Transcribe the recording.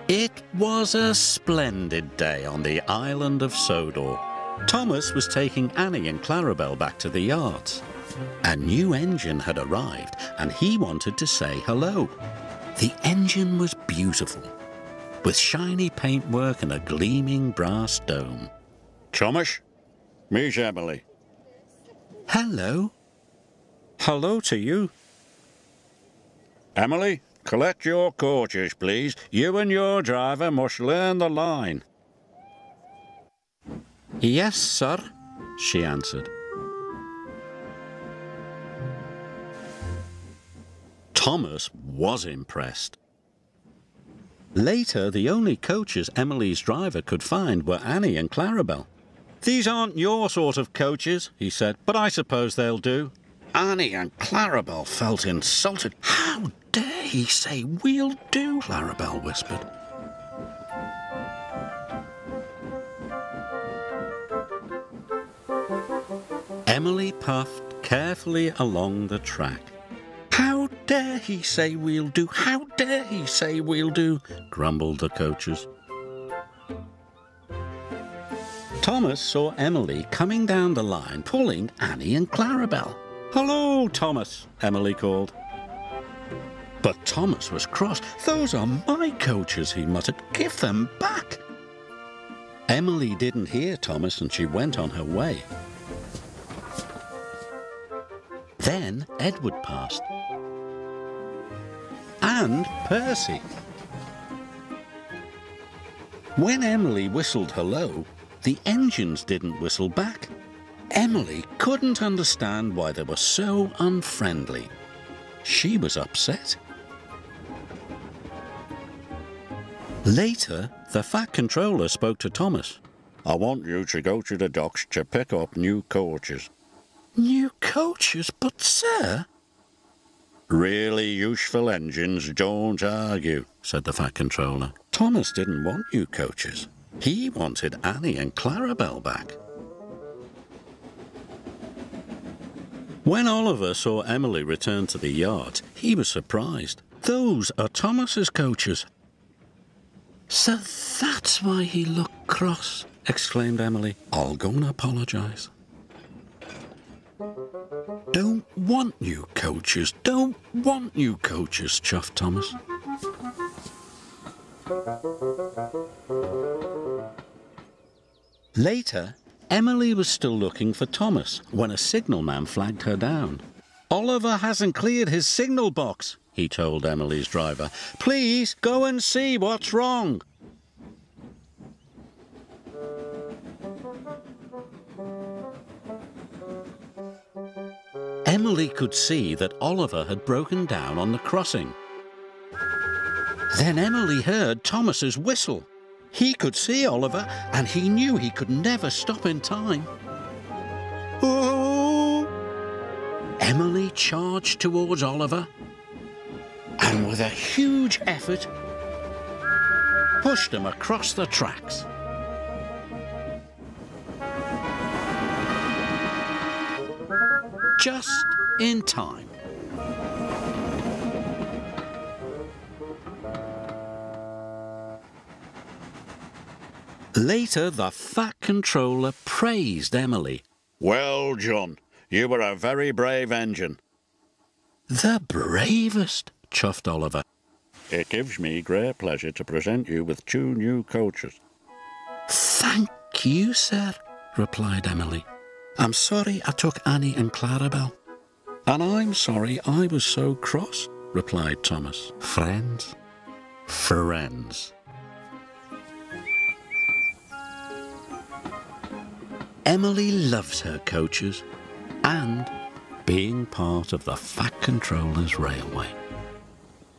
It was a splendid day on the island of Sodor. Thomas was taking Annie and Clarabel back to the yards. A new engine had arrived and he wanted to say hello. The engine was beautiful, with shiny paintwork and a gleaming brass dome. Thomas, meet Emily. Hello. Hello to you. Emily, collect your coaches, please. You and your driver must learn the line. Yes, sir, she answered. Thomas was impressed. Later, the only coaches Emily's driver could find were Annie and Clarabel. "These aren't your sort of coaches," he said, "but I suppose they'll do." Annie and Clarabel felt insulted. "How dare he say we'll do?" Clarabel whispered. Emily puffed carefully along the track. "How dare he say we'll do? How dare he say we'll do?" grumbled the coaches. Thomas saw Emily coming down the line, pulling Annie and Clarabel. "Hello, Thomas," Emily called. But Thomas was cross. "Those are my coaches," he muttered. "Give them back." Emily didn't hear Thomas and she went on her way. Then Edward passed. And Percy. When Emily whistled hello, the engines didn't whistle back. Emily couldn't understand why they were so unfriendly. She was upset. Later, the Fat Controller spoke to Thomas. "I want you to go to the docks to pick up new coaches." "New coaches? But, sir—" "Really useful engines don't argue," said the Fat Controller. Thomas didn't want new coaches. He wanted Annie and Clarabel back. When Oliver saw Emily return to the yard, he was surprised. "Those are Thomas's coaches." "So that's why he looked cross," exclaimed Emily. "I'll go and apologise." "Don't want new coaches, don't want new coaches," chuffed Thomas. Later, Emily was still looking for Thomas when a signalman flagged her down. "Oliver hasn't cleared his signal box," he told Emily's driver. "Please go and see what's wrong." Emily could see that Oliver had broken down on the crossing. Then Emily heard Thomas's whistle. He could see Oliver, and he knew he could never stop in time. Oh! Emily charged towards Oliver, and with a huge effort, pushed him across the tracks. Just in time. Later, the Fat Controller praised Emily. "Well, John, you were a very brave engine." "The bravest," chuffed Oliver. "It gives me great pleasure to present you with 2 new coaches." "Thank you, sir," replied Emily. "I'm sorry I took Annie and Clarabel." "And I'm sorry I was so cross," replied Thomas. Friends? Friends. Emily loves her coaches and being part of the Fat Controller's Railway.